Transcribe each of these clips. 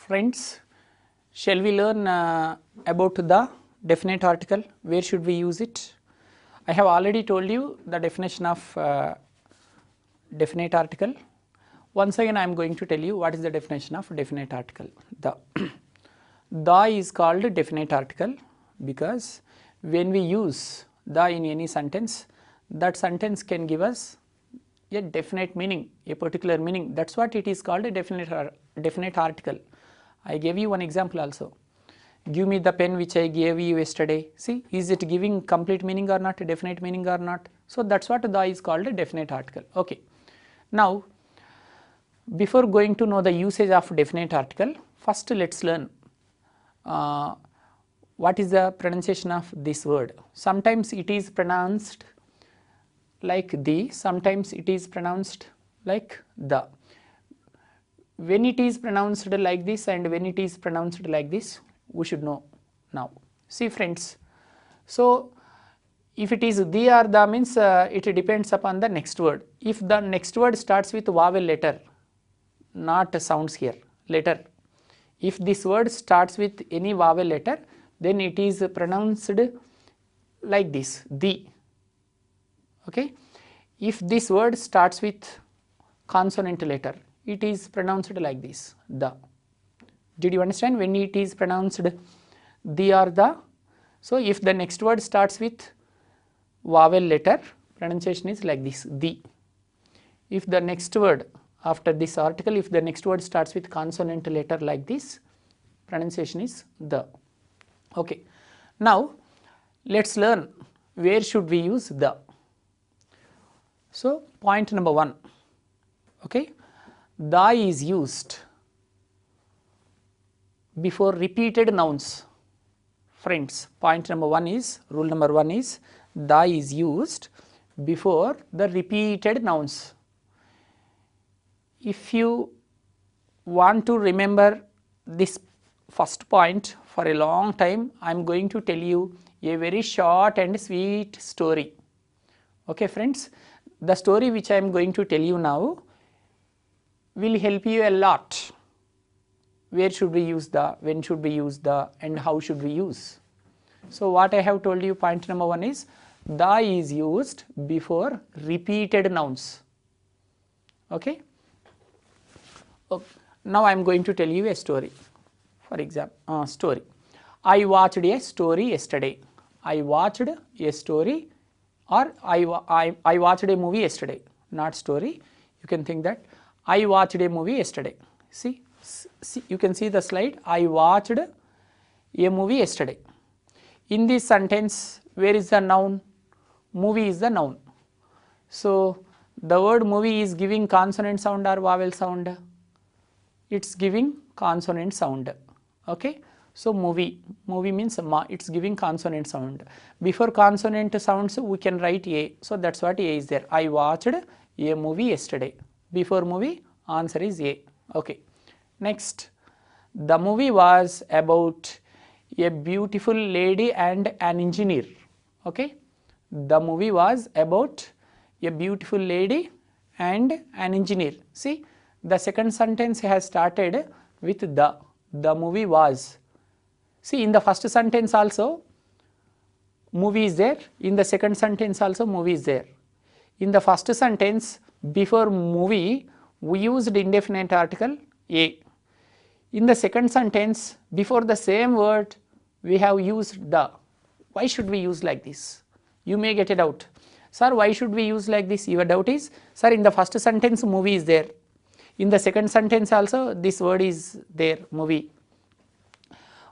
Friends, shall we learn about the definite article? Where should we use it? I have already told you the definition of definite article. Once again I am going to tell you what is the definition of definite article. The is called definite article because when we use the in any sentence, that sentence can give us a definite meaning, a particular meaning. That is what it is called a definite article. I gave you one example also. Give me the pen which I gave you yesterday. See, is it giving complete meaning or not, a definite meaning or not? So that is what the is called a definite article. Okay. Now, before going to know the usage of definite article, first let us learn what is the pronunciation of this word. Sometimes it is pronounced like the, sometimes it is pronounced like the. When it is pronounced like this and when it is pronounced like this, we should know now. See friends, so if it is the or the means it depends upon the next word. If the next word starts with vowel letter, not sounds here, letter. If this word starts with any vowel letter, then it is pronounced like this, the. Okay. If this word starts with consonant letter, it is pronounced like this, the. Did you understand? When it is pronounced the or the, so if the next word starts with vowel letter, pronunciation is like this, the. If the next word after this article, if the next word starts with consonant letter like this, pronunciation is the. Okay. Now let us learn where should we use the. So point number 1, okay, the is used before repeated nouns. Friends, point number 1 is, rule number 1 is, the is used before the repeated nouns. If you want to remember this first point for a long time, I am going to tell you a very short and sweet story. Okay friends, the story which I am going to tell you now will help you a lot. Where should we use the, when should we use the, and how should we use. So what I have told you, point number 1 is, the is used before repeated nouns. Okay. Now I am going to tell you a story. For example, story. I watched a story yesterday. I watched a story, or I watched a movie yesterday, not story. You can think that I watched a movie yesterday. See, you can see the slide. I watched a movie yesterday. In this sentence, where is the noun? Movie is the noun. So the word movie is giving consonant sound or vowel sound? It is giving consonant sound. Okay. So movie means it is giving consonant sound. Before consonant sounds we can write a. So that is what a is there. I watched a movie yesterday. Before movie, answer is a. Okay. Next, the movie was about a beautiful lady and an engineer. Okay. The movie was about a beautiful lady and an engineer. See, the second sentence has started with the. The movie was. See, in the first sentence also movie is there, in the second sentence also movie is there. In the first sentence, before movie we used indefinite article a. In the second sentence, before the same word we have used the. Why should we use like this? You may get a doubt. Sir, why should we use like this? Your doubt is, sir, in the first sentence movie is there. In the second sentence also this word is there, movie.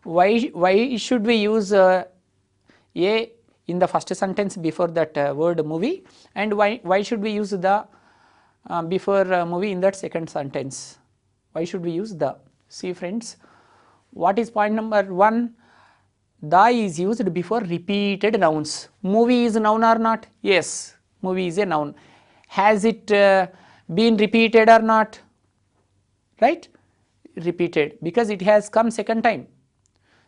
Why should we use a in the first sentence before that word movie, and why should we use the before movie in that second sentence? Why should we use the? See friends, what is point number 1? The is used before repeated nouns. Movie is a noun or not? Yes, movie is a noun. Has it been repeated or not? Right? Repeated, because it has come second time.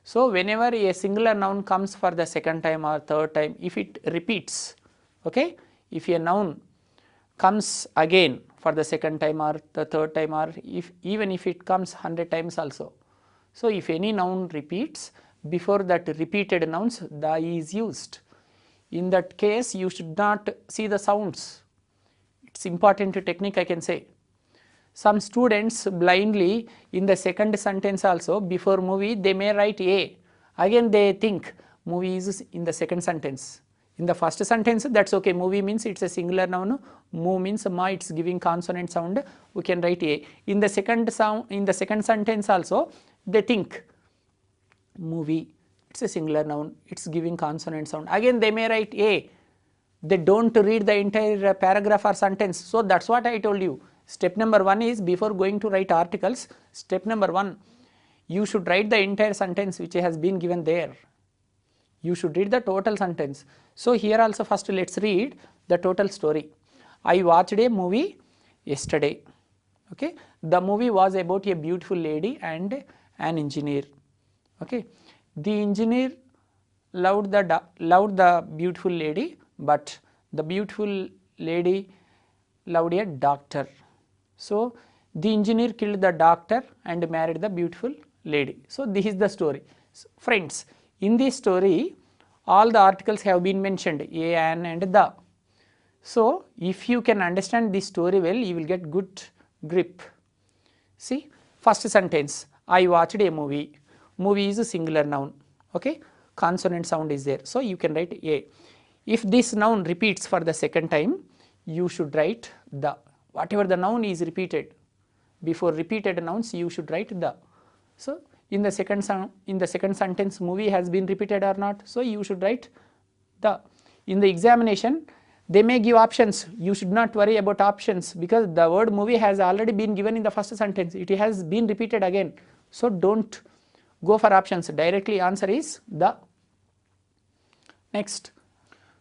So whenever a singular noun comes for the second time or third time, if it repeats, okay, if a noun comes again for the second time or the third time, or even if it comes 100 times also, So if any noun repeats, before that repeated nouns the is used. In that case you should not see the sounds. It's important technique, I can say. Some students blindly in the second sentence also before movie they may write A. Again they think movie is in the second sentence. In the first sentence that's okay, movie means it's a singular noun, move means ma, it's giving consonant sound, we can write A. In the second sentence also they think movie, it's a singular noun, it's giving consonant sound. Again they may write A. They don't read the entire paragraph or sentence. So that's what I told you. Step number 1 is, before going to write articles, step number 1, you should write the entire sentence which has been given there. You should read the total sentence. So here also first let's read the total story. I watched a movie yesterday. Okay, the movie was about a beautiful lady and an engineer. Okay, the engineer loved the beautiful lady, but the beautiful lady loved a doctor. So the engineer killed the doctor and married the beautiful lady. So this is the story. So, friends, in this story all the articles have been mentioned, a, an and the. So if you can understand this story well, you will get good grip. See, first sentence, I watched a movie. Movie is a singular noun. Okay, consonant sound is there. So you can write A. If this noun repeats for the second time, you should write the. Whatever the noun is repeated, before repeated nouns you should write the. So in the second sentence movie has been repeated or not, so you should write the. In the examination they may give options, you should not worry about options because the word movie has already been given in the first sentence, it has been repeated again. So don't go for options, directly answer is the. Next,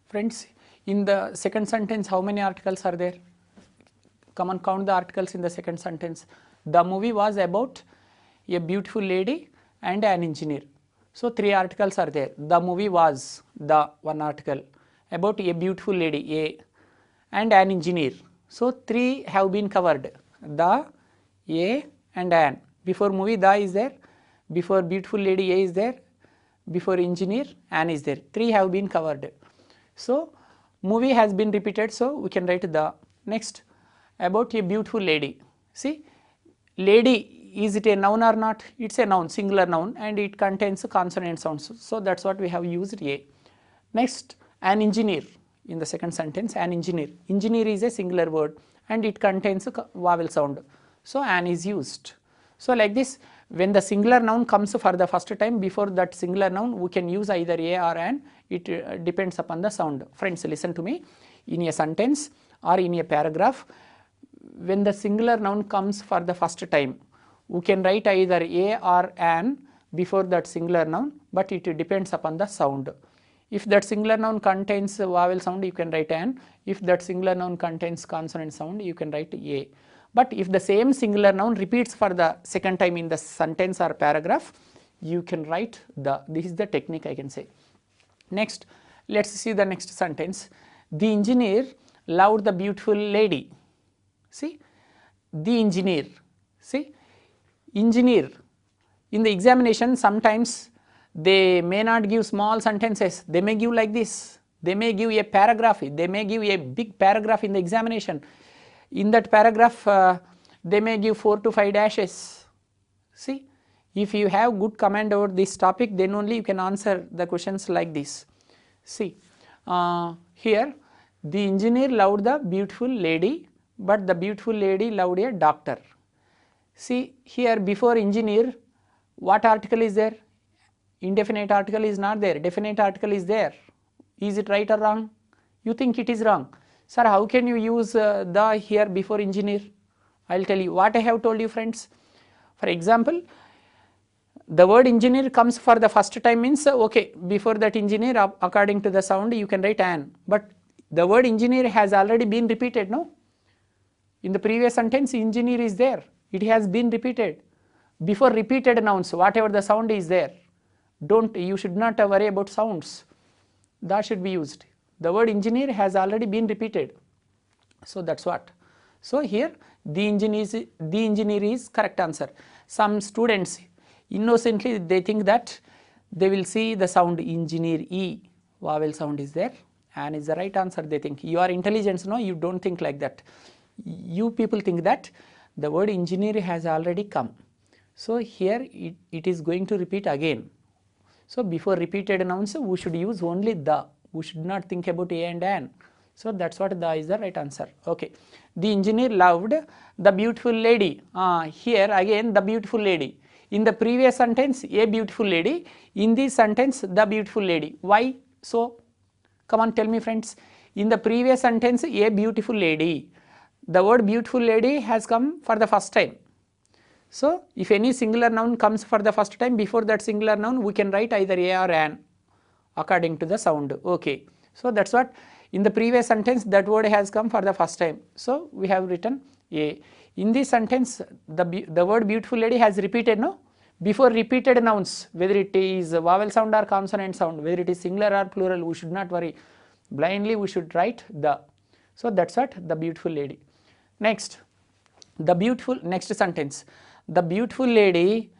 friends, in the second sentence how many articles are there? Come on, count the articles in the second sentence. The movie was about a beautiful lady and an engineer. So 3 articles are there. The movie was the one article, about a beautiful lady A and an engineer. So 3 have been covered, the, A and an. Before movie the is there, before beautiful lady A is there, before engineer an is there. 3 have been covered. So movie has been repeated, so we can write the. Next, about a beautiful lady. See, lady, is it a noun or not? It's a noun, singular noun, and it contains consonant sounds. So that's what we have used A. Next, an engineer. In the second sentence, an engineer. Engineer is a singular word and it contains a vowel sound. So an is used. So like this, when the singular noun comes for the first time, before that singular noun we can use either A or an. It depends upon the sound. Friends, listen to me. In a sentence or in a paragraph, when the singular noun comes for the first time, we can write either A or an before that singular noun, but it depends upon the sound. If that singular noun contains vowel sound, you can write an. If that singular noun contains consonant sound, you can write A. But if the same singular noun repeats for the second time in the sentence or paragraph, you can write the. This is the technique, I can say. Next, let's see the next sentence. The engineer loved the beautiful lady. See, the engineer. See, engineer. In the examination, sometimes they may not give small sentences. They may give like this. They may give a paragraph. They may give a big paragraph in the examination. In that paragraph, they may give 4 to 5 dashes. See, if you have good command over this topic, then only you can answer the questions like this. See, here the engineer loved the beautiful lady, but the beautiful lady loved a doctor. See, here before engineer, what article is there? Indefinite article is not there, definite article is there. Is it right or wrong? You think it is wrong. Sir, how can you use the here before engineer? I will tell you what I have told you, friends. For example, the word engineer comes for the first time means, okay, before that engineer according to the sound you can write an. But the word engineer has already been repeated, no? In the previous sentence engineer is there. It has been repeated. Before repeated nouns, whatever the sound is there, you should not worry about sounds. That should be used. The word engineer has already been repeated. So that's what. So here the engineer is correct answer. Some students, Innocently they think that they will see the sound engineer E, vowel sound is there, and is the right answer they think. You are intelligent, no, you don't think like that. You people think that the word engineer has already come. So here it is going to repeat again. So before repeated nouns we should use only the, we should not think about a and an. So that's what the is the right answer. Okay. The engineer loved the beautiful lady. Here again the beautiful lady. In the previous sentence a beautiful lady, in this sentence the beautiful lady. Why so? Come on, tell me friends. In the previous sentence a beautiful lady, the word beautiful lady has come for the first time. So if any singular noun comes for the first time, before that singular noun we can write either a or an according to the sound. Okay. So that's what in the previous sentence that word has come for the first time. So we have written a. In this sentence the word beautiful lady has repeated, no? Before repeated nouns, whether it is vowel sound or consonant sound, whether it is singular or plural, we should not worry. Blindly we should write the. So that's what the beautiful lady. Next, the beautiful, next sentence. The beautiful lady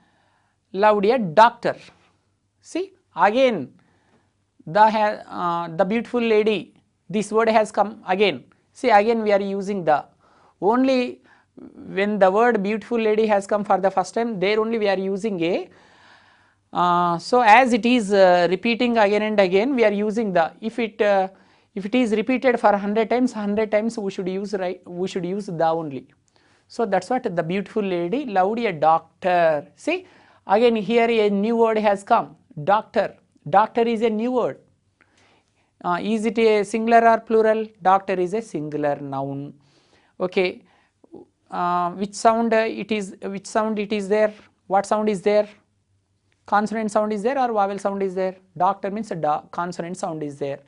loved a doctor. See again the beautiful lady, this word has come again. See again we are using the. Only when the word beautiful lady has come for the first time, there only we are using a. So as it is repeating again and again, we are using the. If it is repeated for 100 times we should use we should use the only. So that's what the beautiful lady loved a doctor. See again here a new word has come, doctor. Doctor is a new word. Is it a singular or plural? Doctor is a singular noun. Okay. Which sound it is? Which sound it is there? What sound is there? Consonant sound is there or vowel sound is there? Doctor means a consonant sound is there.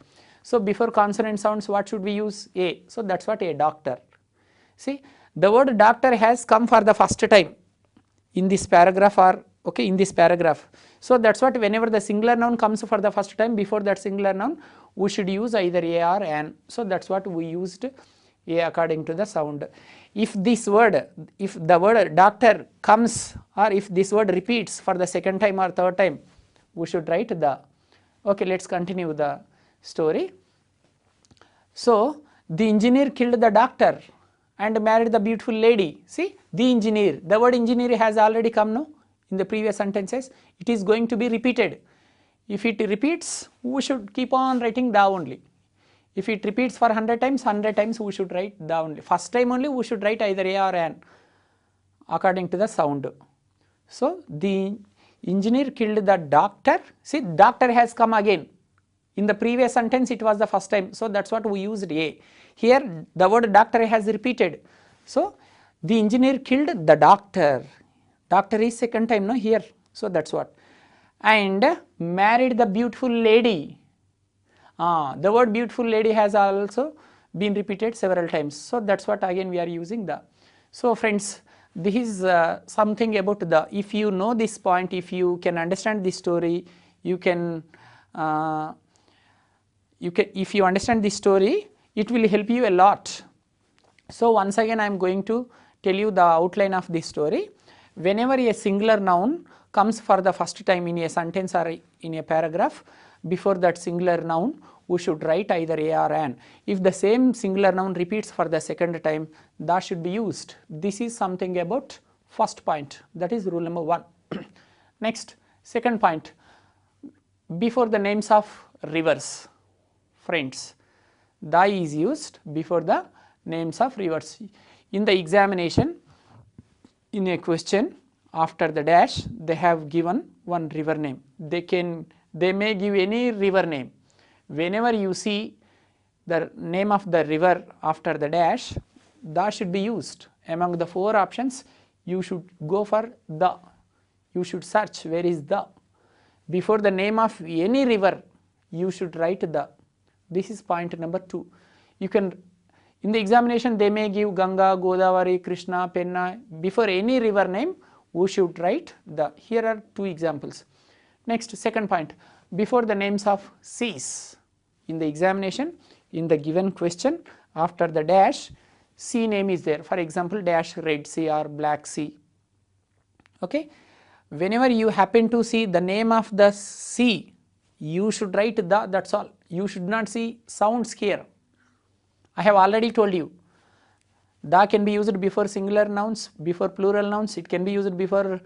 So before consonant sounds what should we use? A. So that's what a doctor. See the word doctor has come for the first time in this paragraph or okay in this paragraph. So that's what whenever the singular noun comes for the first time, before that singular noun we should use either a or an. So that's what we used a according to the sound. If this word, if the word doctor comes or if this word repeats for the second time or third time, we should write the. Okay, let's continue the story. So the engineer killed the doctor and married the beautiful lady. See the engineer, the word engineer has already come now in the previous sentences. It is going to be repeated. If it repeats we should keep on writing the only. If it repeats for 100 times we should write the only. First time only we should write either a or an according to the sound. So the engineer killed the doctor. See doctor has come again. In the previous sentence it was the first time, so that's what we used a. Here the word doctor has repeated. So the engineer killed the doctor. Doctor is second time, no, here. So that's what. And married the beautiful lady. The word beautiful lady has also been repeated several times. So that's what again we are using the. So friends, this is something about the. If you know this point, if you can understand this story, you can. If you understand this story, it will help you a lot. So once again I am going to tell you the outline of this story. Whenever a singular noun comes for the first time in a sentence or in a paragraph, before that singular noun we should write either a or an. If the same singular noun repeats for the second time, that should be used. This is something about first point, that is rule number 1. Next, second point, before the names of rivers. Friends, the is used before the names of rivers. In the examination, in a question, after the dash they have given one river name. They may give any river name. Whenever you see the name of the river after the dash, the should be used. Among the 4 options you should go for the. You should search where is the. Before the name of any river you should write the. This is point number 2. You can, in the examination they may give Ganga, Godavari, Krishna, Penna. Before any river name we should write the. Here are 2 examples. Next, second point, before the names of seas. In the examination, in the given question, after the dash, sea name is there. For example, dash Red Sea or Black Sea. Okay. Whenever you happen to see the name of the sea, you should write the, that's all. You should not see sounds here. I have already told you. The can be used before singular nouns, before plural nouns. It can be used before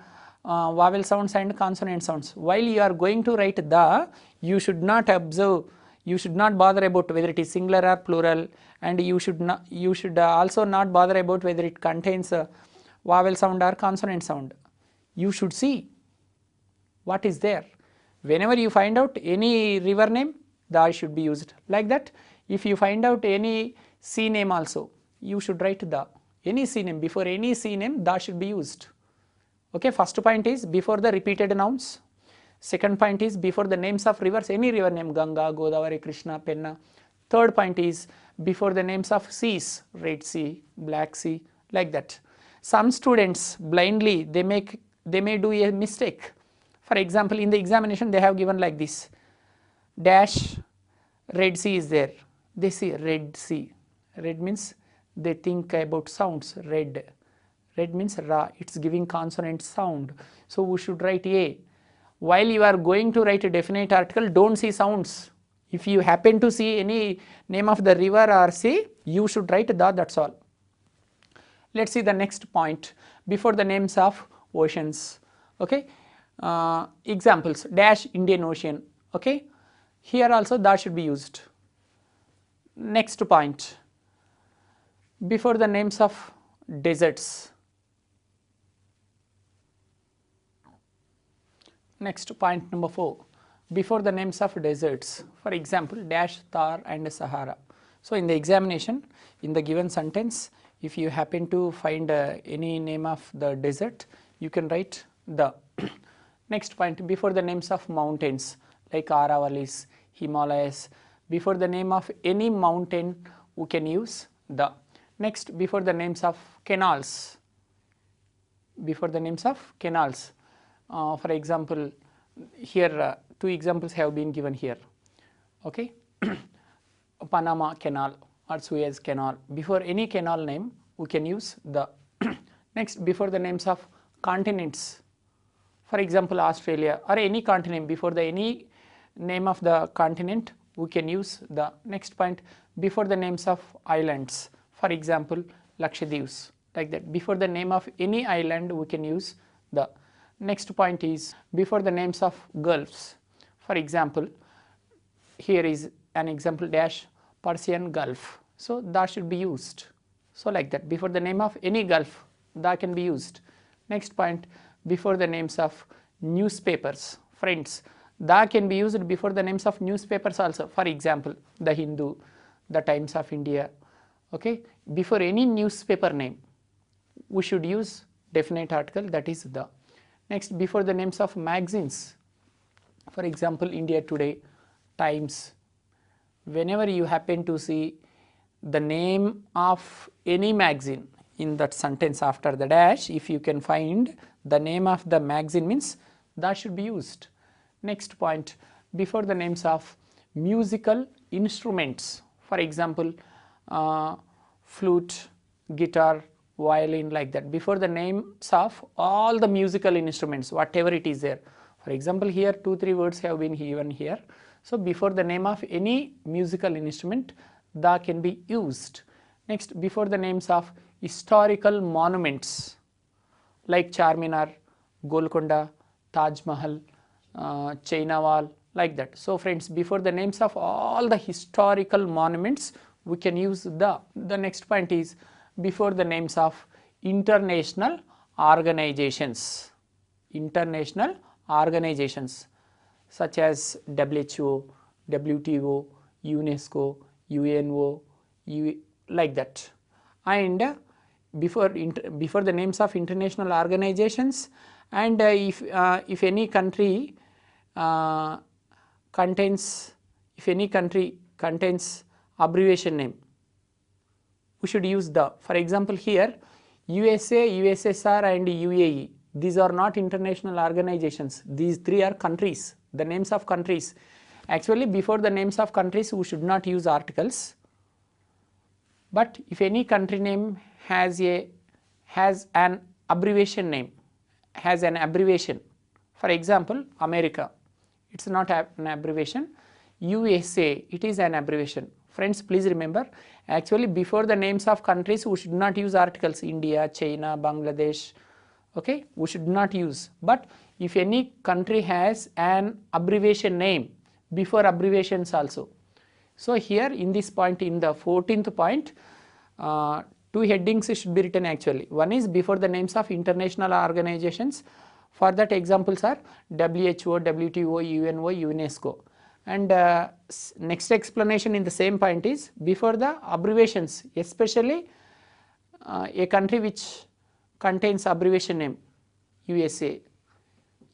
vowel sounds and consonant sounds. While you are going to write the, you should not observe, you should not bother about whether it is singular or plural, and you should also not bother about whether it contains a vowel sound or consonant sound. You should see what is there. Whenever you find out any river name, the should be used. Like that, if you find out any sea name also, you should write the. Any sea name, before any sea name, the should be used. Okay, first point is before the repeated nouns. Second point is before the names of rivers, any river name, Ganga, Godavari, Krishna, Penna. Third point is before the names of seas, Red Sea, Black Sea, like that. Some students blindly, they may do a mistake. For example, in the examination they have given like this, dash, Red Sea is there. They see Red Sea. Red means they think about sounds. Red means ra, it's giving consonant sound. So we should write a. While you are going to write a definite article, don't see sounds. If you happen to see any name of the river or sea, you should write the, that's all. Let's see the next point, before the names of oceans. Okay, examples, dash Indian Ocean. Okay, here also that should be used. Next point, before the names of deserts. Next point number 4, before the names of deserts. For example, dash Thar and Sahara. So in the examination, in the given sentence, if you happen to find any name of the desert, you can write the. Next point, before the names of mountains like Aravalis, Himalayas, before the name of any mountain, we can use the. Next, before the names of canals. Before the names of canals. For example, here 2 examples have been given here. Okay, Panama Canal or Suez Canal. Before any canal name, we can use the. Next, before the names of continents. For example, Australia or any continent, before the any name of the continent, we can use the. Next point, before the names of islands. For example, Lakshadweeps, like that. Before the name of any island, we can use the. Next point is before the names of gulfs. For example, here is an example, dash Persian Gulf. So that should be used. So like that, before the name of any gulf, that can be used. Next point, before the names of newspapers. Friends, that can be used before the names of newspapers also. For example, the Hindu, the Times of India. Okay, before any newspaper name, we should use definite article, that is the. Next, before the names of magazines. For example, India Today, Times. Whenever you happen to see the name of any magazine in that sentence after the dash, if you can find the name of the magazine, means that should be used. Next point, before the names of musical instruments. For example, flute, guitar, violin, like that. Before the names of all the musical instruments, whatever it is there. For example, here 2-3 words have been given here. So before the name of any musical instrument, the can be used. Next, before the names of historical monuments like Charminar, Golconda, Taj Mahal, China Wall, like that. So friends, before the names of all the historical monuments, we can use the. The next point is before the names of international organizations. International organizations such as WHO, WTO, UNESCO, UNO, like that. And before the names of international organizations, and if any country contains abbreviation name, we should use the. For example, here USA, USSR and UAE, these are not international organizations. These 3 are countries, the names of countries. Actually, before the names of countries, we should not use articles. But if any country name has an abbreviation name, has an abbreviation, For example, America, it's not an abbreviation. USA, it is an abbreviation. Friends, please remember, actually before the names of countries we should not use articles. India, China, Bangladesh, okay, we should not use. But if any country has an abbreviation name before abbreviations also. So here in this point, in the 14th point, two headings should be written actually. One is before the names of international organizations. For that examples are WHO, WTO, UNO, UNESCO. And next explanation in the same point is before the abbreviations, especially a country which contains abbreviation name USA,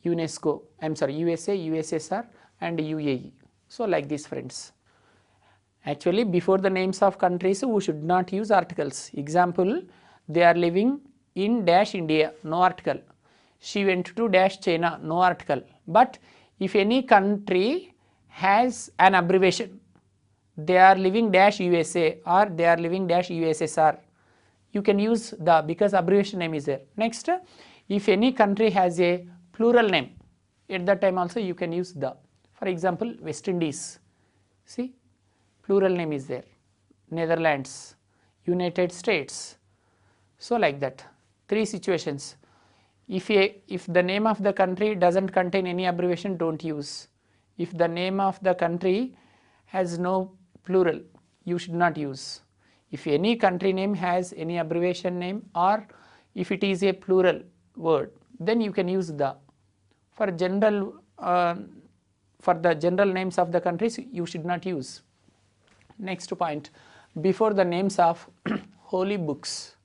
UNESCO, I am sorry, USA, USSR and UAE. So like this, friends. Actually before the names of countries we should not use articles. Example, they are living in dash India, no article. She went to dash China, no article. But if any country has an abbreviation, they are living dash USA or they are living dash USSR, you can use the, because abbreviation name is there. Next, if any country has a plural name, at that time also you can use the. For example, West Indies, see, plural name is there. Netherlands, United States. So like that, three situations. If the name of the country doesn't contain any abbreviation, don't use. If the name of the country has no plural, you should not use. If any country name has any abbreviation name or if it is a plural word, then you can use the. For general, for the general names of the countries, you should not use. Next point, before the names of holy books.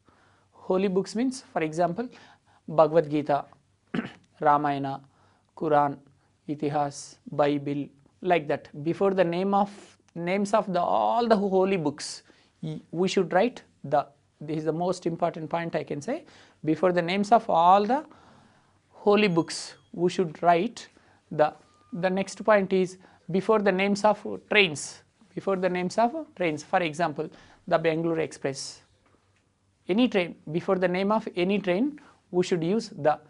Holy books means, for example, Bhagavad Gita, Ramayana, Quran, Itihas, Bible, like that. Before the names of all the holy books, we should write the. This is the most important point I can say. Before the names of all the holy books, we should write the. The next point is before the names of trains. Before the names of trains, for example, the Bangalore Express. Any train, before the name of any train, we should use the.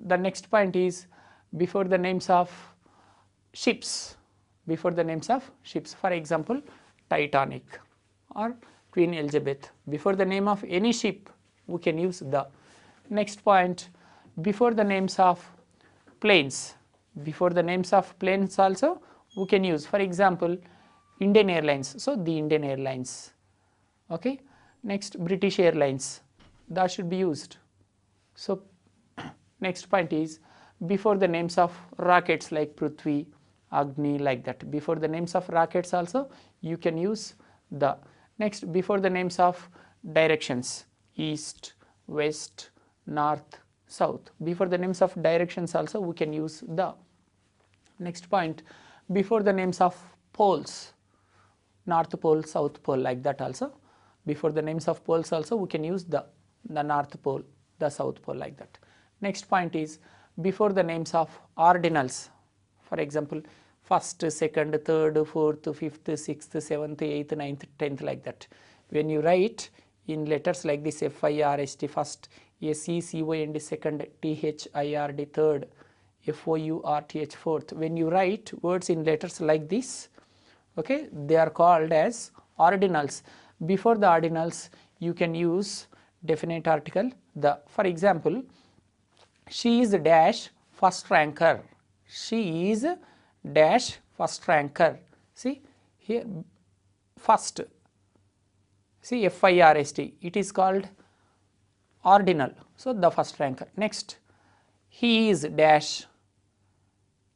The next point is before the names of ships. Before the names of ships, for example, Titanic or Queen Elizabeth. Before the name of any ship, we can use the. Next point, before the names of planes. Before the names of planes also, we can use. For example, Indian Airlines, so the Indian Airlines. Okay. Next, British Airlines, that should be used. So next point is before the names of rockets like Prithvi, Agni, like that. Before the names of rockets also you can use the. Next, before the names of directions, east, west, north, south. Before the names of directions also we can use the. Next point, before the names of poles, North Pole, South Pole, like that also. Before the names of poles also we can use the North Pole, the South Pole, like that. Next point is before the names of ordinals. For example, first, second, third, fourth, fifth, sixth, seventh, eighth, ninth, 10th, like that. When you write in letters like this, FIRST first, SECOND second, THIRD third, FOURTH fourth. When you write words in letters like this, okay, they are called as ordinals. Before the ordinals you can use definite article the. For example, she is dash first ranker. She is dash first ranker. See here, first, see FIRST, it is called ordinal, so the first ranker. Next, he is dash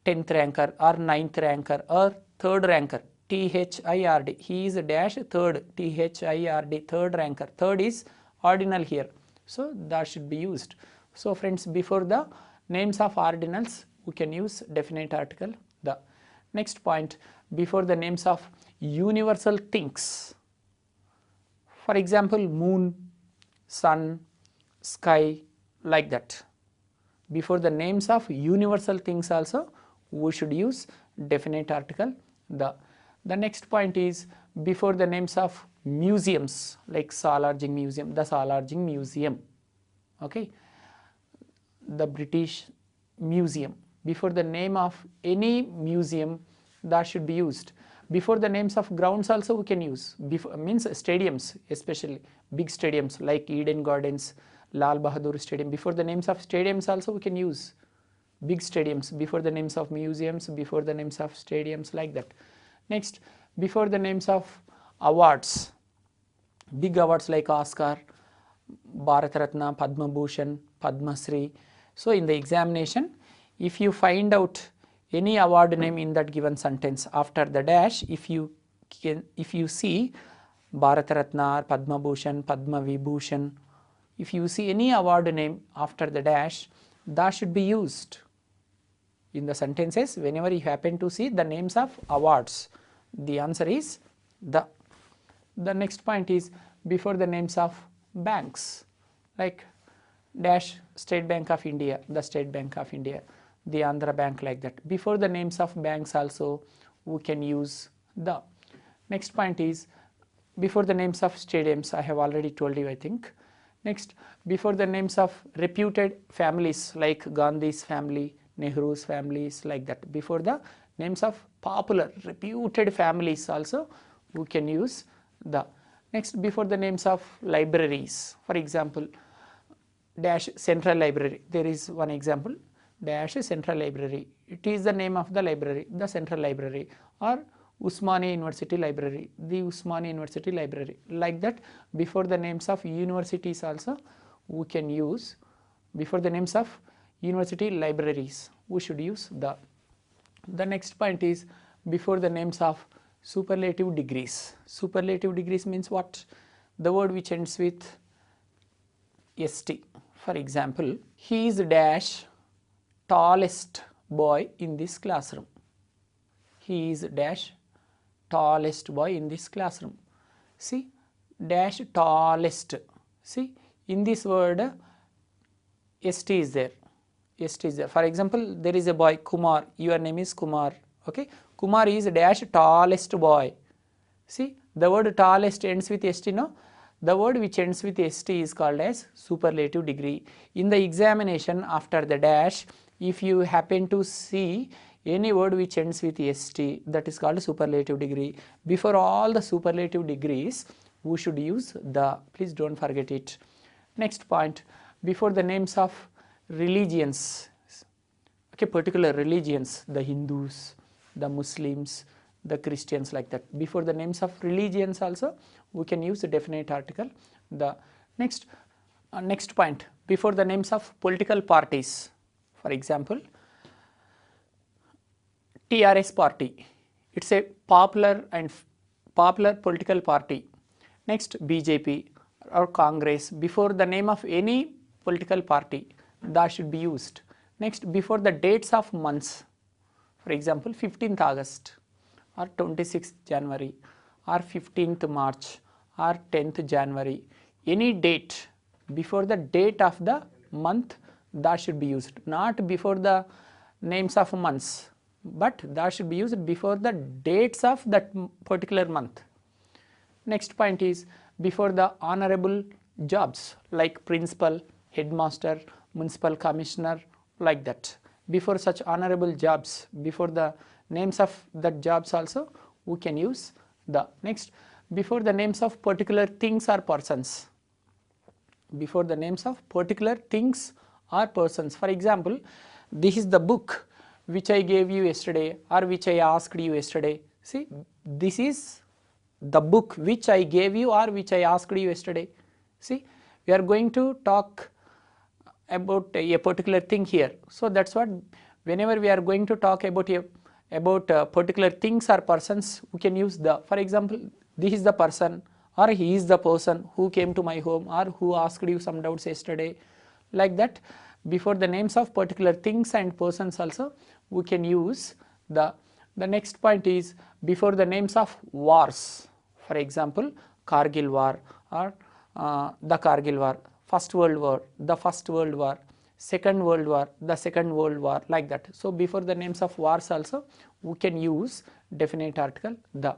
10th ranker or 9th ranker or 3rd ranker, THIRD, he is dash 3rd, THIRD, 3rd ranker. 3rd is ordinal here, so that should be used. So friends, before the names of ordinals we can use definite article the. Next point, before the names of universal things. For example, moon, sun, sky, like that. Before the names of universal things also we should use definite article the. The next point is before the names of museums like Salarjung Museum, the Salarjung Museum, okay, the British Museum. before the name of any museum, that should be used. Before the names of grounds also we can use, before, means stadiums, especially big stadiums like Eden Gardens, Lal Bahadur Stadium. Before the names of stadiums also we can use big stadiums, before the names of museums, before the names of stadiums, like that. Next, before the names of awards, big awards like Oscar, Bharat Ratna, Padma Bhushan, Padma Shri. So in the examination, if you find out any award name in that given sentence, after the dash, if you see Bharat Ratna, Padma Bhushan, Padma Vibhushan, if you see any award name after the dash, that should be used in the sentences whenever you happen to see the names of awards. The answer is the. The next point is before the names of banks, like dash State Bank of India, the State Bank of India, the Andhra Bank, like that. Before the names of banks also we can use the. Next point is before the names of stadiums, I have already told you, I think. Next, before the names of reputed families like Gandhi's family, Nehru's families, like that. Before the names of popular reputed families also we can use the. Next, before the names of libraries, for example, dash Central Library, there is one example, dash Central Library, it is the name of the library, the Central Library, or Usmania University Library, the Usmania University Library, like that. Before the names of universities also we can use, before the names of university libraries we should use the. The next point is before the names of superlative degrees. Superlative degrees means what? The word which ends with st. For example, he is dash tallest boy in this classroom. He is dash tallest boy in this classroom. See, dash tallest. See, in this word st is there. St is there. For example, there is a boy Kumar. Your name is Kumar. Okay, Kumar is dash tallest boy. See, the word tallest ends with st, no? The word which ends with st is called as superlative degree. In the examination, after the dash, if you happen to see any word which ends with st, that is called superlative degree. Before all the superlative degrees, we should use the. Please don't forget it. Next point, before the names of religions, okay, particular religions, the Hindus, the Muslims, the Christians, like that. Before the names of religions also we can use a definite article the. Next, next point, before the names of political parties, for example, TRS party, it's a popular political party. Next, BJP or Congress, before the name of any political party, that should be used. Next, before the dates of months, for example, 15th August or 26th January or 15th March or 10th January, any date before the date of the month, that should be used. Not before the names of months, but that should be used before the dates of that particular month. Next point is before the honorable jobs like principal, headmaster, municipal commissioner, like that. Before such honorable jobs, before the names of that jobs also we can use the. Next, before the names of particular things or persons, before the names of particular things or persons. For example, this is the book which I gave you yesterday or which I asked you yesterday. See, this is the book which I gave you or which I asked you yesterday. See, we are going to talk about a particular thing here. So that's what, whenever we are going to talk about particular things or persons, we can use the. For example, this is the person or he is the person who came to my home or who asked you some doubts yesterday, like that. Before the names of particular things and persons also we can use the. The next point is before the names of wars. For example, Kargil War or the Kargil War, First World War, the First World War, Second World War, the Second World War, like that. So before the names of wars also we can use definite article the.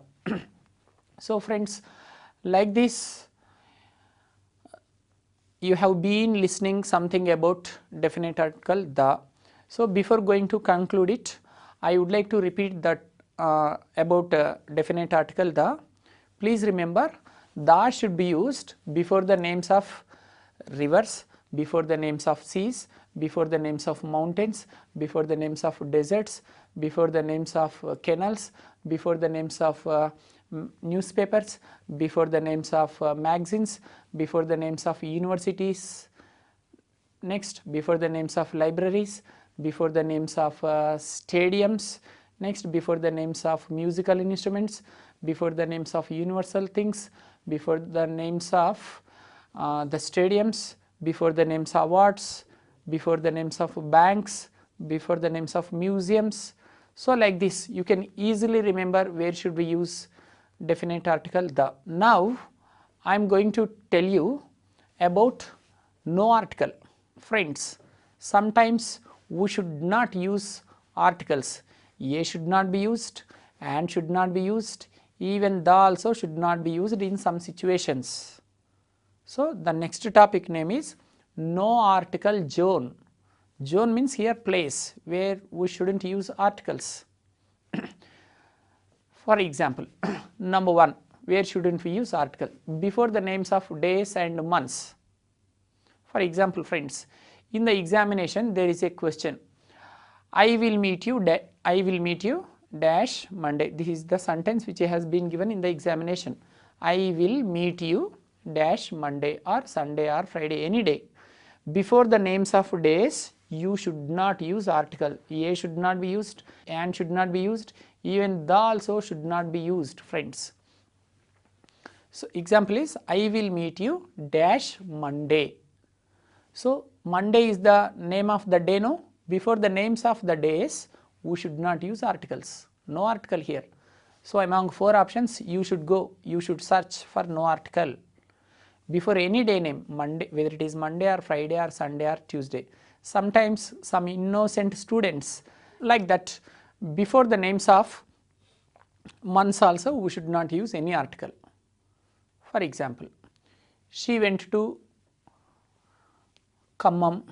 So friends, like this you have been listening something about definite article the. So before going to conclude it, I would like to repeat that about definite article the. Please remember, the should be used before the names of rivers, before the names of seas, before the names of mountains, before the names of deserts, before the names of canals, before the names of newspapers, before the names of magazines, before the names of universities, next before the names of libraries, before the names of stadiums, next before the names of musical instruments, before the names of universal things, before the names of the stadiums, before the names of awards, before the names of banks, before the names of museums. So like this you can easily remember where should we use definite article the. Now I am going to tell you about no article. Friends, sometimes we should not use articles. A should not be used, and should not be used, even the also should not be used in some situations. So the next topic name is no article zone. Zone means here place where we shouldn't use articles. For example, number 1, where shouldn't we use article? Before the names of days and months. For example, friends, in the examination there is a question, I will meet you dash Monday. This is the sentence which has been given in the examination. I will meet you dash Monday or Sunday or Friday, any day. Before the names of days you should not use article. A should not be used, and should not be used, even the also should not be used, friends. So example is, I will meet you dash Monday. So Monday is the name of the day, no? Before the names of the days we should not use articles. No article here. So among 4 options you should search for no article. Before any day name, Monday, whether it is Monday or Friday or Sunday or Tuesday. Sometimes some innocent students like that, before the names of months also we should not use any article. For example, she went to Khammam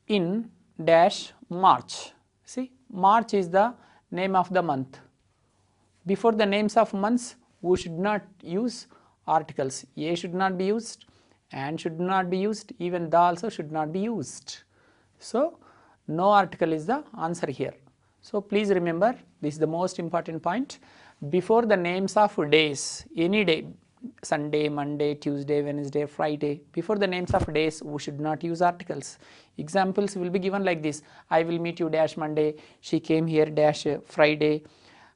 in dash March. See, March is the name of the month. Before the names of months we should not use articles. A should not be used, and should not be used, even the also should not be used. So no article is the answer here. So please remember, this is the most important point. Before the names of days, any day, Sunday, Monday, Tuesday, Wednesday, Friday, before the names of days we should not use articles. Examples will be given like this, I will meet you dash Monday, she came here dash Friday,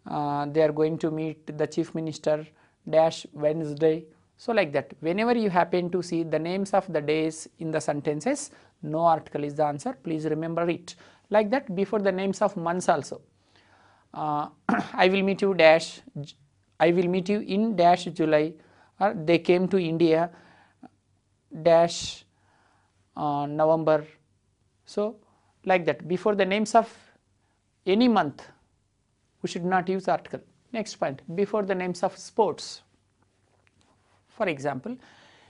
they are going to meet the chief minister dash Wednesday. So like that, whenever you happen to see the names of the days in the sentences, no article is the answer. Please remember it. Like that, before the names of months also, I will meet you dash, I will meet you in dash July, or they came to India dash November. So like that, before the names of any month we should not use article. Next point, before the names of sports. For example,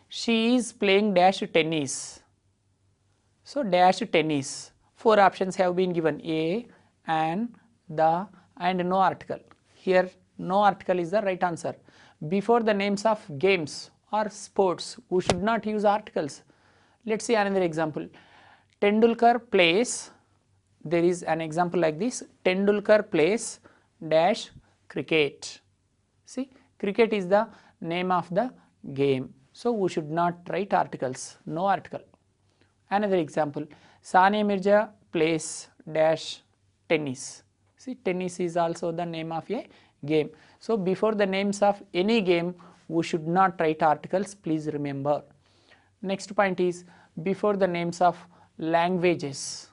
she is playing dash tennis. So dash tennis, 4 options have been given, A, and the, and no article. Here no article is the right answer. Before the names of games or sports we should not use articles. Let's see another example. Tendulkar plays, there is an example like this, Tendulkar plays dash cricket. See, cricket is the name of the game. So we should not write articles, no article. Another example, Sania Mirza plays dash tennis. See, tennis is also the name of a game. So before the names of any game we should not write articles, please remember. Next point is before the names of languages.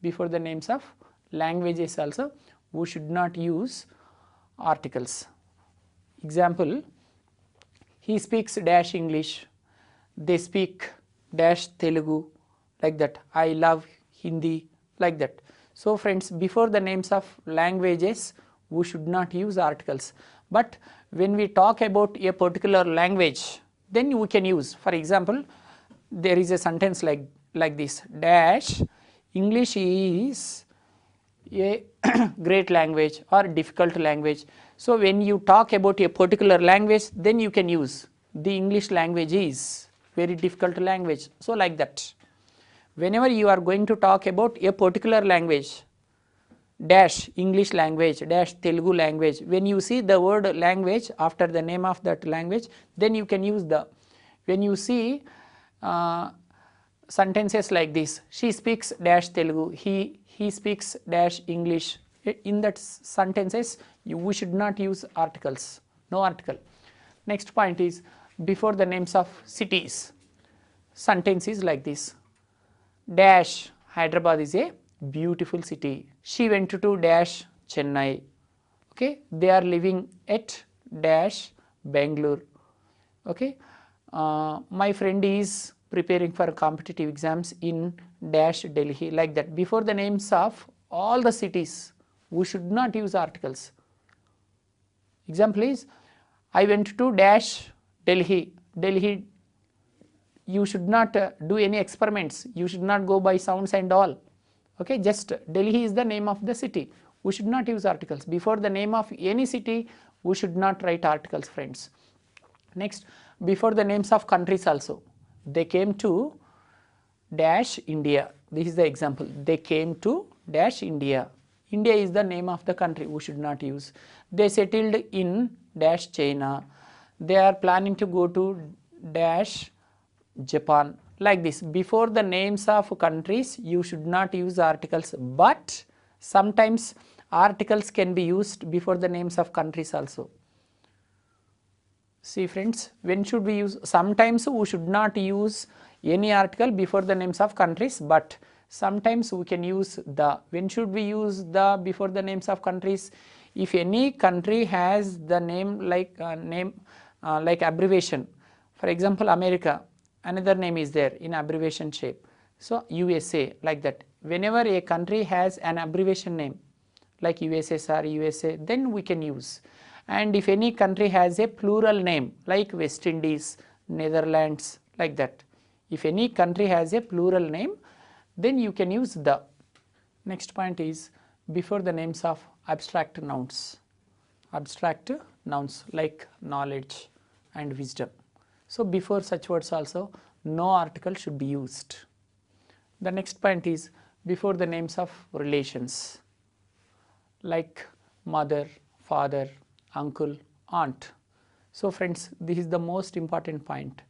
Before the names of languages also we should not use articles. Example, he speaks dash English, they speak dash Telugu, like that, I love Hindi, like that. So friends, before the names of languages we should not use articles, but when we talk about a particular language then we can use. For example, there is a sentence like this, dash English is a great language or difficult language. So when you talk about a particular language, then you can use the English language is very difficult language. So like that, whenever you are going to talk about a particular language, dash English language, dash Telugu language, when you see the word language after the name of that language, then you can use the, when you see sentences like this, she speaks dash Telugu, he speaks dash English, in that sentences we should not use articles, no article. Next point is before the names of cities, sentence is like this, dash Hyderabad is a beautiful city, she went to dash Chennai, okay, they are living at dash Bangalore, okay, my friend is preparing for competitive exams in dash Delhi, like that. Before the names of all the cities we should not use articles. Example is, I went to dash Delhi, Delhi, you should not do any experiments, you should not go by sounds and all, okay, just Delhi is the name of the city, we should not use articles. Before the name of any city we should not write articles, friends. Next, before the names of countries also, they came to dash India, this is the example, they came to dash India, India is the name of the country, we should not use. They settled in dash China, they are planning to go to dash Japan, like this. Before the names of countries you should not use articles, but sometimes articles can be used before the names of countries also. See friends, when should we use, sometimes we should not use any article before the names of countries, but sometimes we can use the. When should we use the before the names of countries? If any country has the name like like abbreviation, for example America, another name is there in abbreviation shape, so USA, like that. Whenever a country has an abbreviation name like USSR, USA, then we can use. And if any country has a plural name like West Indies, Netherlands, like that, if any country has a plural name, then you can use the. Next point is before the names of abstract nouns, like knowledge and wisdom. So before such words also no article should be used. The next point is before the names of relations like mother, father, uncle, aunt. So friends, this is the most important point.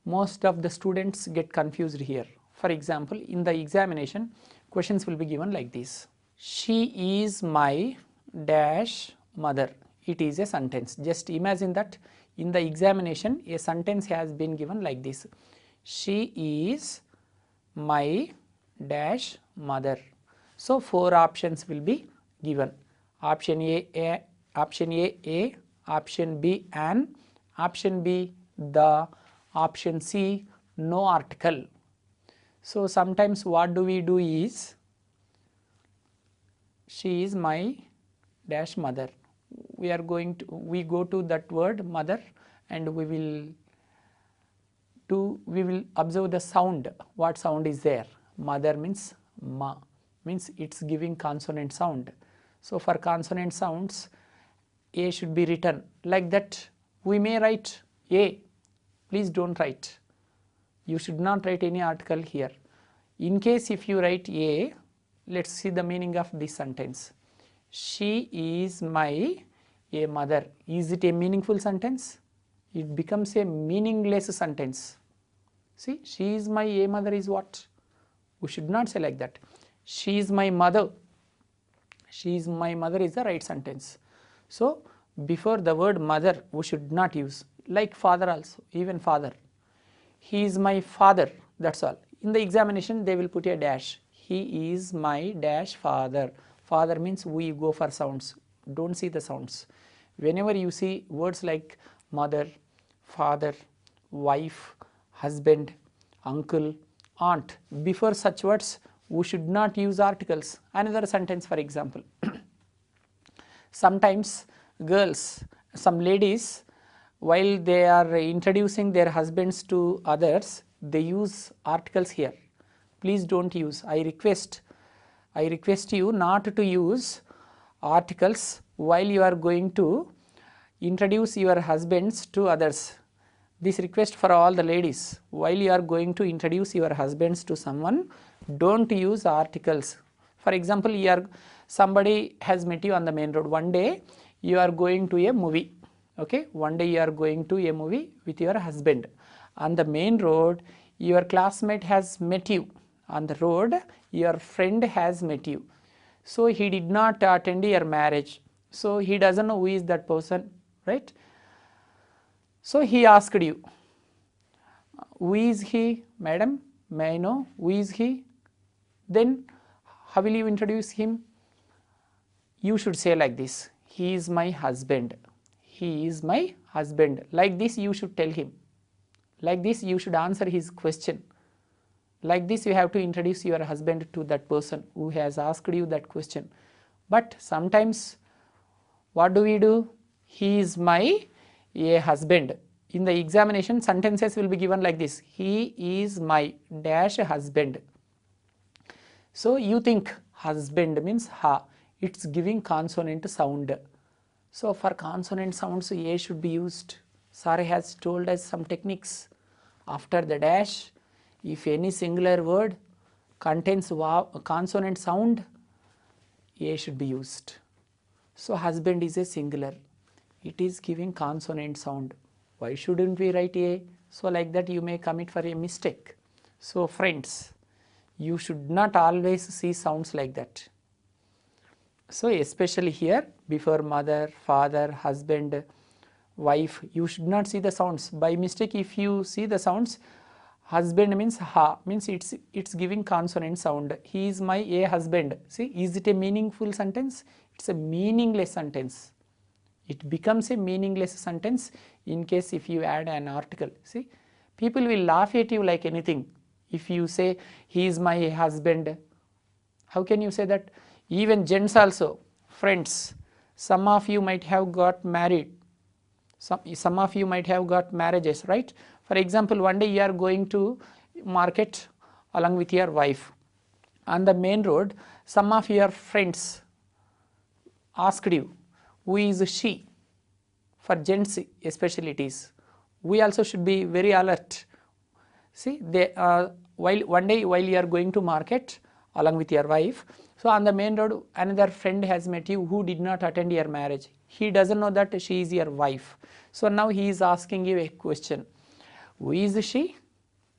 Most of the students get confused here. For example, in the examination questions will be given like this, she is my dash mother, it is a sentence. Just imagine that in the examination a sentence has been given like this, she is my dash mother. So 4 options will be given, option A, option A, option B an, option B the, option C no article. So sometimes what do we do is, she is my dash mother, we go to that word mother and we will observe the sound, what sound is there. Mother means ma, means it's giving consonant sound. So for consonant sounds A should be written, like that we may write A, please don't write, you should not write any article here. In case if you write A, let's see the meaning of this sentence, she is my a mother. Is it a meaningful sentence? It becomes a meaningless sentence. See, she is my a mother is what? We should not say like that. She is my mother. She is my mother is the right sentence. So before the word mother we should not use, like father also, even father. He is my father, that's all. In the examination they will put a dash, he is my dash father. Father means we go for sounds, don't see the sounds. Whenever you see words like mother, father, wife, husband, uncle, aunt, before such words we should not use articles. Another sentence for example, sometimes girls, some ladies, while they are introducing their husbands to others, they use articles here. Please don't use, I request I request you not to use articles while you are going to introduce your husbands to others. This request for all the ladies, while you are going to introduce your husbands to someone, don't use articles. For example, somebody has met you on the main road. One day you are going to a movie. Okay, one day you are going to a movie with your husband. On the main road, your classmate has met you. On the road, your friend has met you. So he did not attend your marriage. So he doesn't know who is that person, right? So he asked you, who is he, madam? May I know who is he? Then how will you introduce him? You should say like this, he is my husband. He is my husband. Like this you should tell him. Like this you should answer his question. Like this you have to introduce your husband to that person who has asked you that question. But sometimes what do? He is my husband. In the examination, sentences will be given like this, he is my dash husband. So you think husband means ha, it's giving consonant sound. So for consonant sounds, a should be used. Sir has told us some techniques. After the dash, if any singular word contains consonant sound, a should be used. So husband is a singular. It is giving consonant sound. Why shouldn't we write a? So like that you may commit for a mistake. So friends, you should not always see sounds like that. So especially here, before mother, father, husband, wife, you should not see the sounds. By mistake, if you see the sounds, husband means ha, means it's giving consonant sound. He is my a husband. See, is it a meaningful sentence? It's a meaningless sentence. It becomes a meaningless sentence in case if you add an article. See, people will laugh at you like anything. If you say he is my husband, how can you say that? Even gents also, friends, some of you might have got married. Some of you might have got marriages, right? For example, one day you are going to market along with your wife. On the main road, some of your friends asked you, who is she? For gents especially it is. We also should be very alert. See, one day while you are going to market along with your wife, so on the main road another friend has met you who did not attend your marriage. He doesn't know that she is your wife. So now he is asking you a question. Who is she?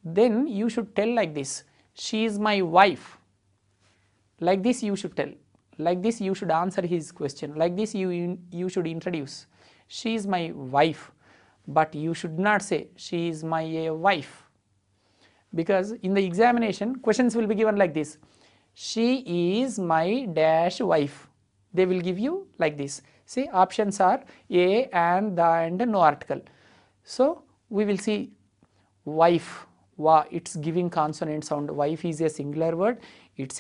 Then you should tell like this, she is my wife. Like this you should tell. Like this you should answer his question. Like this you should introduce. She is my wife. But you should not say she is my wife. Because in the examination, questions will be given like this. She is my dash wife. They will give you like this. See, options are a and the and no article. So we will see wife. Wa, it's giving consonant sound. Wife is a singular word. It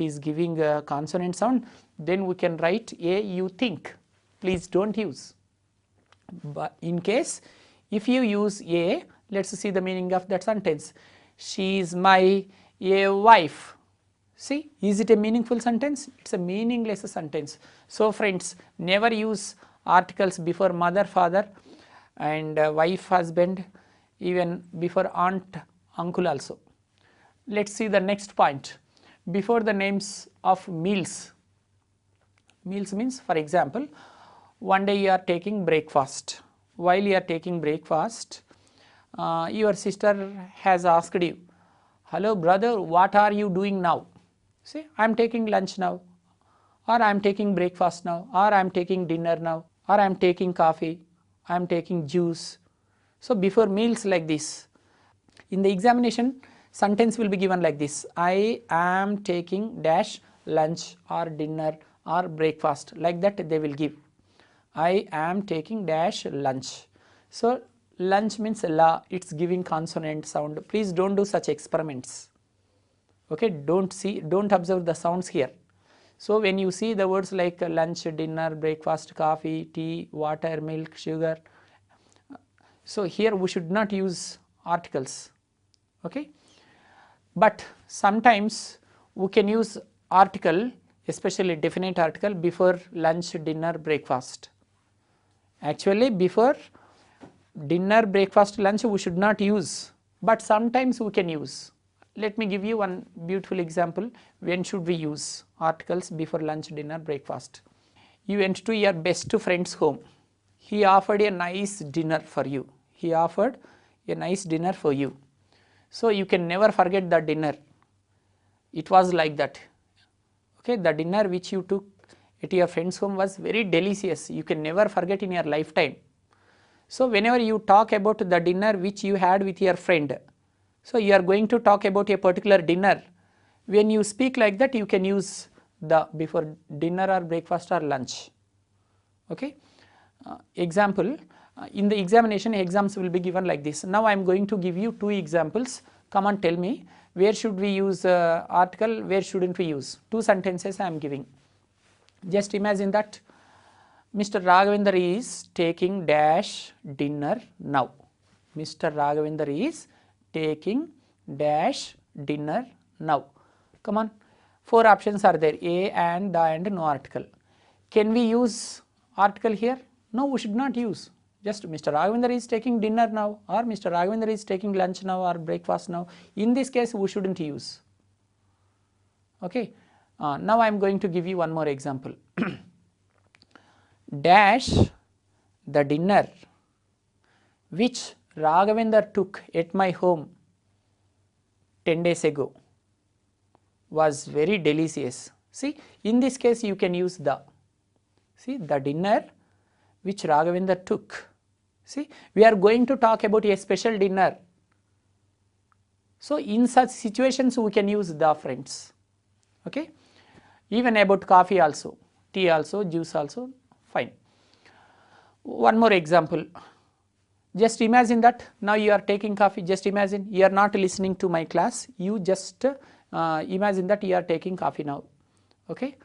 is giving a consonant sound. Then we can write a you think. Please don't use. But in case if you use a, let's see the meaning of that sentence. She is my a wife. See, is it a meaningful sentence? It's a meaningless sentence. So friends, never use articles before mother, father and wife, husband, even before aunt, uncle also. Let's see the next point. Before the names of meals. Meals means, for example, one day you are taking breakfast. While you are taking breakfast, your sister has asked you, hello brother, what are you doing now? Say, I am taking lunch now, or I am taking breakfast now, or I am taking dinner now, or I am taking coffee, I am taking juice. So before meals like this, in the examination, sentence will be given like this. I am taking dash lunch or dinner or breakfast. Like that they will give. I am taking dash lunch. So lunch means la, it's giving consonant sound. Please don't do such experiments. Okay, don't observe the sounds here. So when you see the words like lunch, dinner, breakfast, coffee, tea, water, milk, sugar, so here we should not use articles. Okay, but sometimes we can use article, especially definite article before lunch, dinner, breakfast. Actually before dinner, breakfast, lunch we should not use, but sometimes we can use. Let me give you one beautiful example. When should we use articles before lunch, dinner, breakfast? You went to your best friend's home. He offered a nice dinner for you. He offered a nice dinner for you. So you can never forget the dinner. It was like that. Okay, the dinner which you took at your friend's home was very delicious. You can never forget in your lifetime. So whenever you talk about the dinner which you had with your friend, so you are going to talk about a particular dinner. When you speak like that, you can use the before dinner or breakfast or lunch. Okay. Example, in the examination exams will be given like this. Now I am going to give you two examples. Come on, tell me, where should we use article, where shouldn't we use? Two sentences I am giving. Just imagine that Mr. Raghavendra is taking dash dinner now. Mr. Raghavendra is taking dash dinner now. Come on, four options are there, a and the and no article. Can we use article here? No, we should not use. Just Mr. Raghavendra is taking dinner now, or Mr. Raghavendra is taking lunch now or breakfast now. In this case we shouldn't use. Okay. Now I am going to give you one more example. Dash the dinner which Raghavendra took at my home 10 days ago was very delicious. See, in this case you can use the. See, the dinner which Raghavendra took. See, we are going to talk about a special dinner. So in such situations we can use the, friends. Okay. Even about coffee also, tea also, juice also, fine. One more example. Just imagine that now you are taking coffee. Just imagine you are not listening to my class. You just imagine that you are taking coffee now. Okay.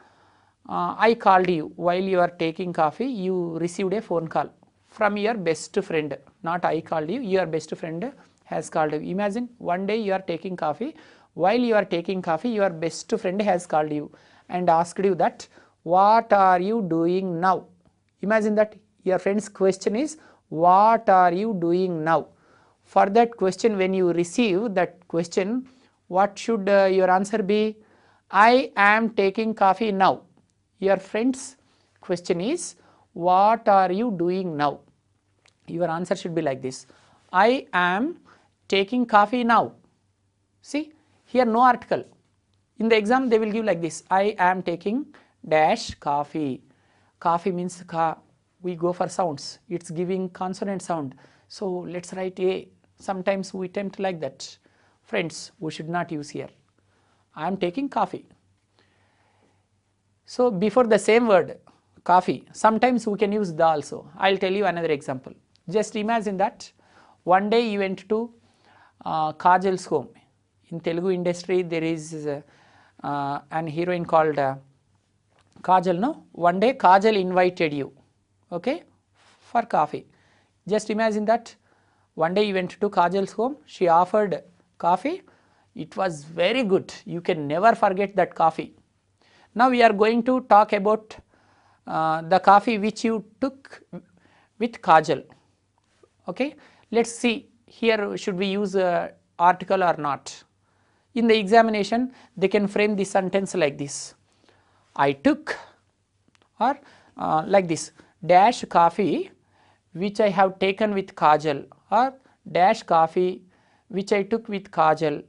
I called you while you are taking coffee. You received a phone call from your best friend. Not I called you. Your best friend has called you. Imagine one day you are taking coffee. While you are taking coffee, your best friend has called you and asked you that, what are you doing now? Imagine that your friend's question is, what are you doing now? For that question, when you receive that question, what should your answer be? I am taking coffee now. Your friend's question is, what are you doing now? Your answer should be like this, I am taking coffee now. See, here no article. In the exam they will give like this, I am taking dash coffee. Coffee means ka. We go for sounds. It's giving consonant sound. So let's write a. Sometimes we attempt like that. Friends, we should not use here. I am taking coffee. So before the same word, coffee, sometimes we can use the also. I will tell you another example. Just imagine that one day you went to Kajal's home. In Telugu industry there is an heroine called Kajal, no? One day Kajal invited you, okay, for coffee. Just imagine that one day you went to Kajal's home, she offered coffee, it was very good, you can never forget that coffee. Now we are going to talk about the coffee which you took with Kajal, okay. Let's see here, should we use article or not? In the examination they can frame the sentence like this, I took, or like this, dash coffee which I have taken with Kajal, or dash coffee which I took with Kajal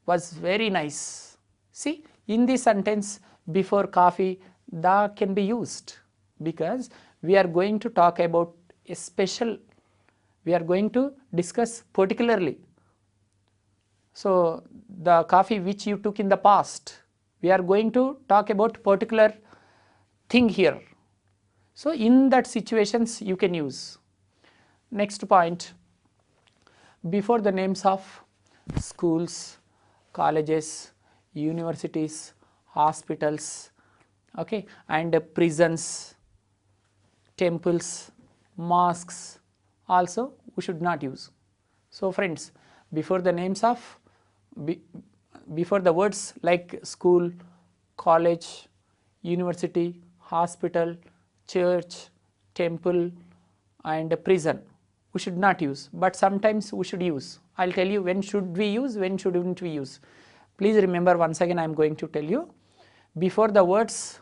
was very nice. See, in this sentence before coffee the can be used, because we are going to talk about a special, we are going to discuss particularly. So the coffee which you took in the past, we are going to talk about particular thing here. So in that situations you can use. Next point, before the names of schools, colleges, universities, hospitals, okay, and prisons, temples, mosques also we should not use. So friends, before the names of, before the words like school, college, university, hospital, church, temple and prison. We should not use, but sometimes we should use. I will tell you when should we use, when shouldn't we use. Please remember, once again I am going to tell you, before the words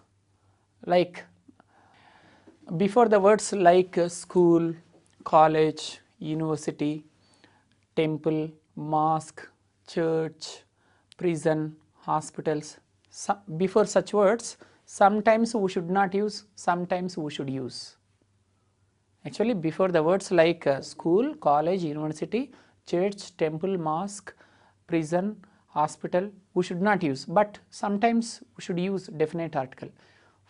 like school, college, university, temple, mosque, church, prison, hospitals, before such words sometimes we should not use, sometimes we should use. Actually before the words like school, college, university, church, temple, mosque, prison, hospital, we should not use, but sometimes we should use definite article.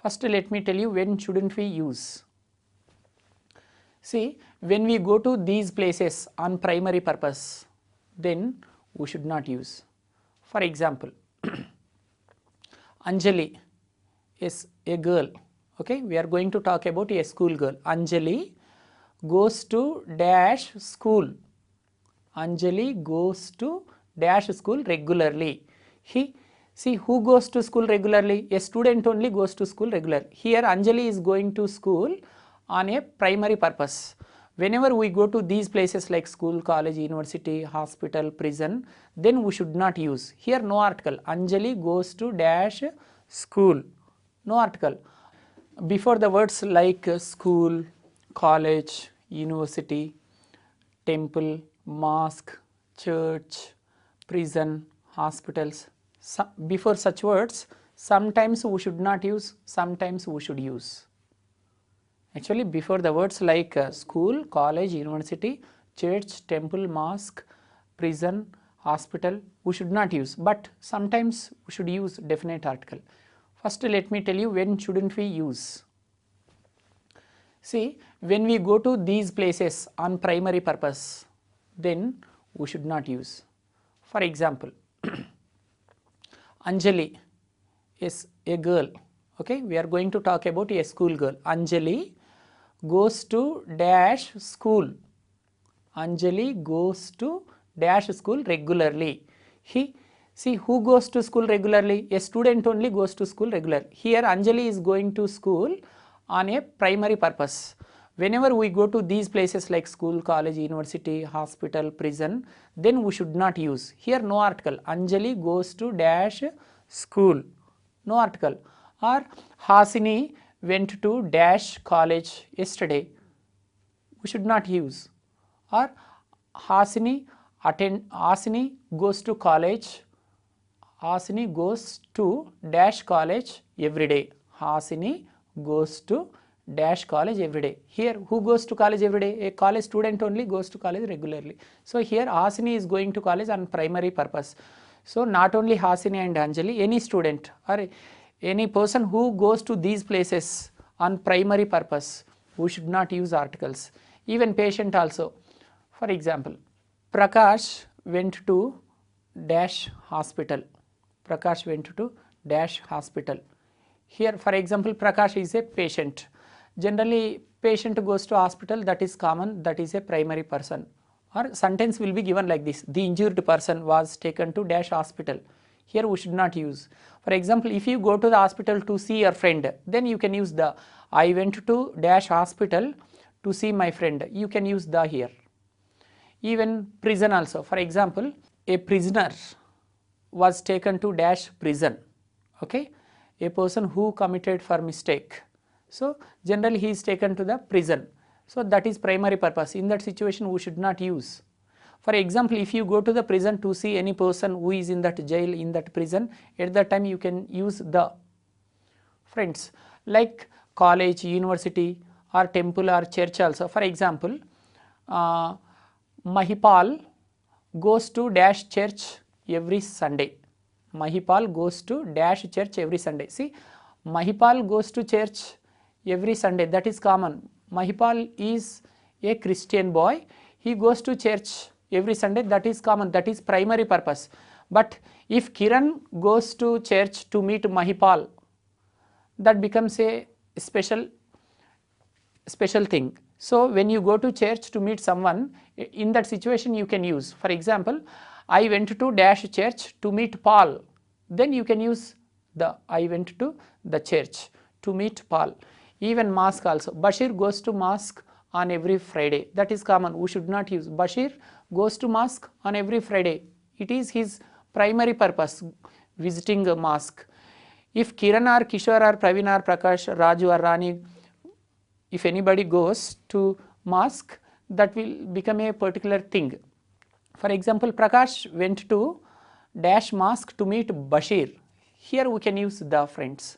First let me tell you when shouldn't we use. See, when we go to these places on primary purpose, then we should not use. For example, Anjali is a girl, okay, we are going to talk about a school girl. Anjali goes to dash school. Anjali goes to dash school regularly. See, who goes to school regularly? A student only goes to school regularly. Here Anjali is going to school on a primary purpose. Whenever we go to these places like school, college, university, hospital, prison, then we should not use. Here no article. Anjali goes to dash school. No article. Before the words like school, college, university, temple, mosque, church, prison, hospitals, before such words sometimes we should not use, sometimes we should use. Actually before the words like school, college, university, church, temple, mosque, prison, hospital, we should not use, but sometimes we should use definite article. First let me tell you when shouldn't we use. See, when we go to these places on primary purpose, then we should not use. For example, Anjali is a girl, okay, we are going to talk about a school girl. Anjali goes to dash school. Anjali goes to dash school regularly. See, who goes to school regularly? A student only goes to school regularly. Here Anjali is going to school on a primary purpose. Whenever we go to these places like school, college, university, hospital, prison, then we should not use. Here no article. Anjali goes to dash school. No article. Or Hasini went to dash college yesterday. We should not use. Or Hasini goes to college. Hasini goes to dash college every day. Hasini goes to dash college every day. Here who goes to college every day? A college student only goes to college regularly. So here Hasini is going to college on primary purpose. So not only Hasini and Anjali, any student or any person who goes to these places on primary purpose, we should not use articles. Even patient also. For example, Prakash went to dash hospital. Prakash went to dash hospital. Here for example, Prakash is a patient. Generally patient goes to hospital, that is common, that is a primary person. Or sentence will be given like this: the injured person was taken to dash hospital. Here we should not use. For example, if you go to the hospital to see your friend, then you can use the. I went to dash hospital to see my friend. You can use the here. Even prison also. For example, a prisoner was taken to dash prison. Okay, a person who committed for mistake. So generally he is taken to the prison. So that is primary purpose. In that situation we should not use. For example, if you go to the prison to see any person who is in that jail, in that prison, at that time you can use the. Friends, like college, university or temple or church also. For example, Mahipal goes to dash church every Sunday. Mahipal goes to dash church every Sunday. See, Mahipal goes to church every Sunday, that is common. Mahipal is a Christian boy, he goes to church every Sunday, that is common, that is primary purpose. But if Kiran goes to church to meet Mahipal, that becomes a special thing. So when you go to church to meet someone, in that situation you can use. For example, I went to dash church to meet Paul, then you can use I went to the church to meet Paul. Even mosque also. Bashir goes to mosque on every Friday. That is common. We should not use. Bashir goes to mosque on every Friday. It is his primary purpose, visiting a mosque. If Kiran or Kishore or Praveen or Prakash, Raju or Rani, if anybody goes to mosque, that will become a particular thing. For example, Prakash went to dash mosque to meet Bashir. Here we can use the, friends.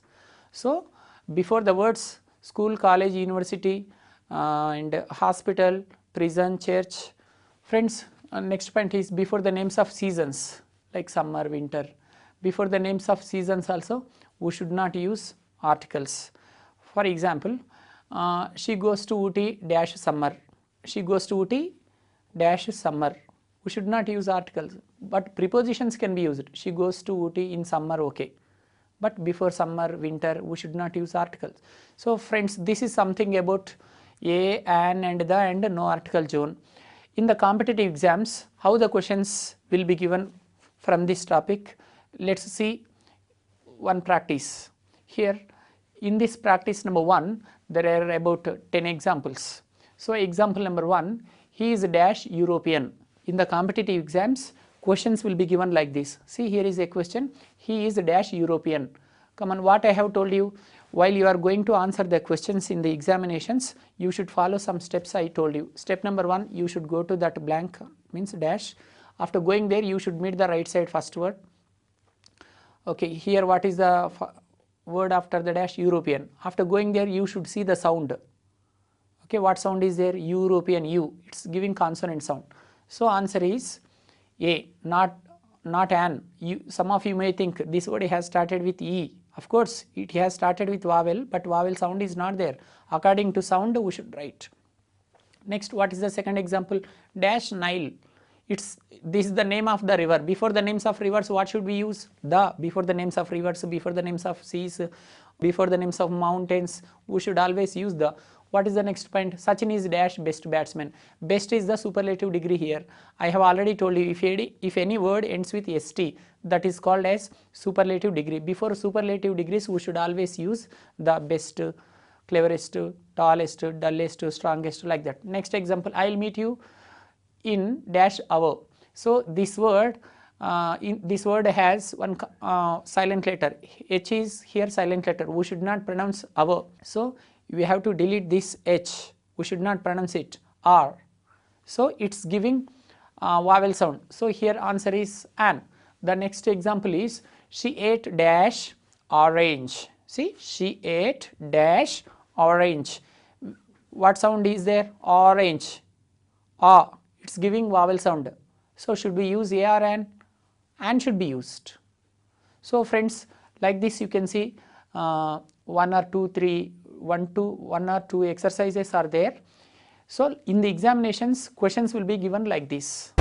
So before the words school, college, university and hospital, prison, church, friends, next point is before the names of seasons like summer, winter. Before the names of seasons also we should not use articles. For example, she goes to Ooty dash summer. She goes to Ooty dash summer. We should not use articles, but prepositions can be used. She goes to Ooty in summer, okay. But before summer, winter, we should not use articles. So friends, this is something about a, an and the and no article zone. In the competitive exams, how the questions will be given from this topic. Let's see one practice. Here in this practice number 1, there are about 10 examples. So example number 1, he is dash European. In the competitive exams, questions will be given like this. See, here is a question. He is dash European. Come on, what I have told you, while you are going to answer the questions in the examinations, you should follow some steps I told you. Step number 1, you should go to that blank, means dash. After going there, you should meet the right side first word. Okay, here what is the word after the dash? European. After going there, you should see the sound. Okay, what sound is there? European, U. It's giving consonant sound. So answer is A, not an. Some of you may think this word has started with E. Of course, it has started with vowel, but vowel sound is not there. According to sound, we should write. Next, what is the second example? Dash Nile. This is the name of the river. Before the names of rivers, what should we use? The. Before the names of rivers, before the names of seas, before the names of mountains, we should always use the. What is the next point? Sachin is dash best batsman. Best is the superlative degree here. I have already told you, if any word ends with st, that is called as superlative degree. Before superlative degrees, we should always use the best, cleverest, tallest, dullest, strongest, like that. Next example, I will meet you in dash hour. So this word, this word has one silent letter. H is here silent letter. We should not pronounce hour. So we have to delete this H. We should not pronounce it R. So it's giving vowel sound. So here answer is an. The next example is she ate dash orange. See, she ate dash orange. What sound is there? Orange. Ah. It's giving vowel sound. So should we use A or an? An should be used. So friends, like this you can see 1 or 2, 3, 1 or 2 exercises are there. So in the examinations, questions will be given like this.